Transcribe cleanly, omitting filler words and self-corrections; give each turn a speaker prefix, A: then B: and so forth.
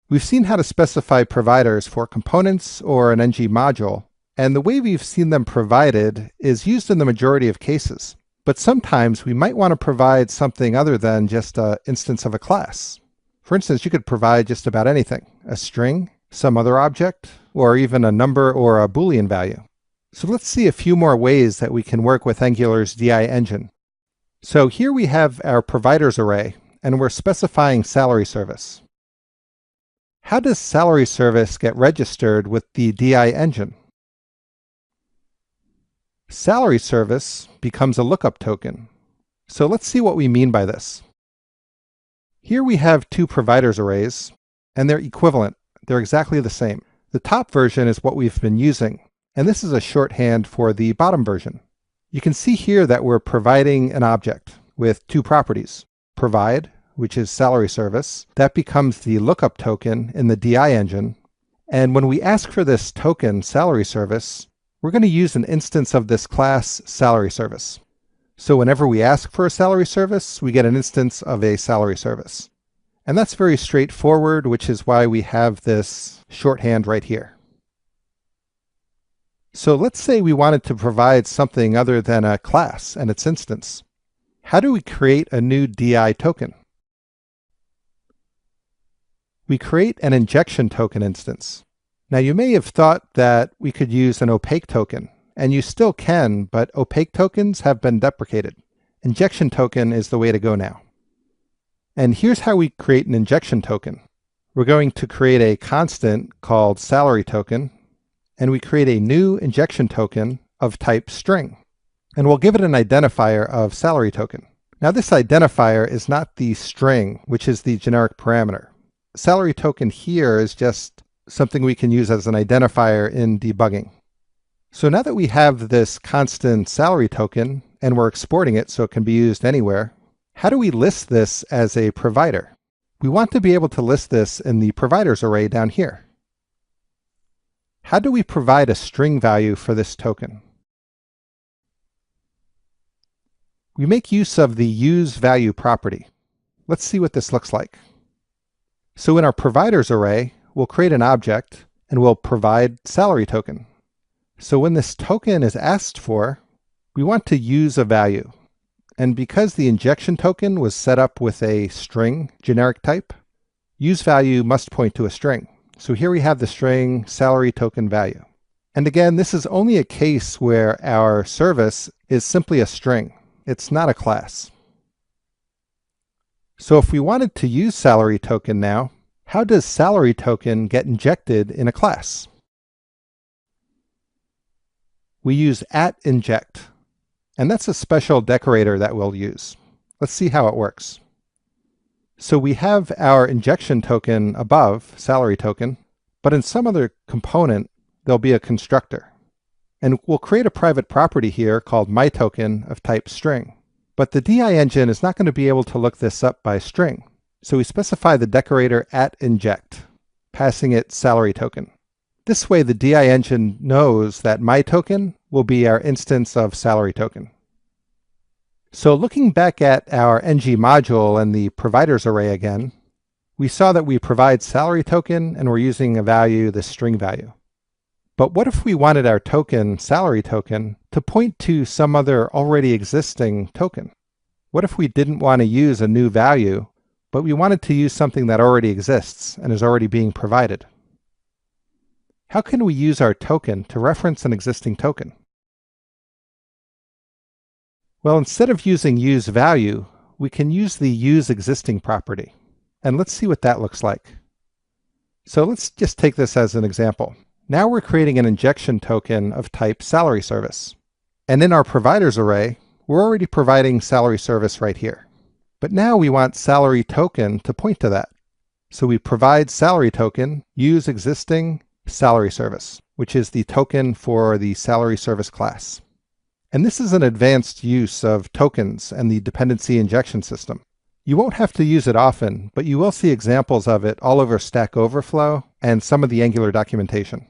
A: We've seen how to specify providers for components or an ng module, and the way we've seen them provided is used in the majority of cases. But sometimes we might want to provide something other than just an instance of a class. For instance, you could provide just about anything, a string, some other object, or even a number or a Boolean value. So let's see a few more ways that we can work with Angular's DI engine. So here we have our providers array, and we're specifying salary service. How does salary service get registered with the DI engine? Salary service becomes a lookup token. So let's see what we mean by this. Here we have two providers arrays, and they're equivalent. They're exactly the same. The top version is what we've been using, and this is a shorthand for the bottom version. You can see here that we're providing an object with two properties. Provide, which is salary service, that becomes the lookup token in the DI engine. And when we ask for this token, salary service, we're going to use an instance of this class, salary service. So whenever we ask for a salary service, we get an instance of a salary service. And that's very straightforward, which is why we have this shorthand right here. So let's say we wanted to provide something other than a class and its instance. How do we create a new DI token? We create an injection token instance. Now you may have thought that we could use an opaque token, and you still can, but opaque tokens have been deprecated. Injection token is the way to go now. And here's how we create an injection token. We're going to create a constant called salary token, and we create a new injection token of type string. And we'll give it an identifier of salary token. Now this identifier is not the string, which is the generic parameter. Salary token here is just something we can use as an identifier in debugging. So now that we have this constant salary token and we're exporting it so it can be used anywhere, how do we list this as a provider? We want to be able to list this in the providers array down here. How do we provide a string value for this token? We make use of the useValue property. Let's see what this looks like. So in our providers array, we'll create an object and we'll provide salary token. So when this token is asked for, we want to use a value. And because the injection token was set up with a string generic type, useValue must point to a string. So here we have the string salary token value. And again, this is only a case where our service is simply a string. It's not a class. So if we wanted to use salary token now, how does salary token get injected in a class? We use @inject, and that's a special decorator that we'll use. Let's see how it works. So we have our injection token above, salary token, but in some other component, there'll be a constructor. And we'll create a private property here called myToken of type string. But the DI engine is not going to be able to look this up by string. So we specify the decorator @inject, passing it salary token. This way the DI engine knows that myToken will be our instance of salary token. So looking back at our ng module and the providers array again, we saw that we provide salary token and we're using a value, the string value. But what if we wanted our token, salary token, to point to some other already existing token? What if we didn't want to use a new value, but we wanted to use something that already exists and is already being provided? How can we use our token to reference an existing token? Well, instead of using useValue, we can use the useExisting property. And let's see what that looks like. So let's just take this as an example. Now we're creating an injection token of type salary service. And in our providers array, we're already providing salary service right here. But now we want salary token to point to that. So we provide salary token, useExisting salary service, which is the token for the salary service class. And this is an advanced use of tokens and the dependency injection system. You won't have to use it often, but you will see examples of it all over Stack Overflow and some of the Angular documentation.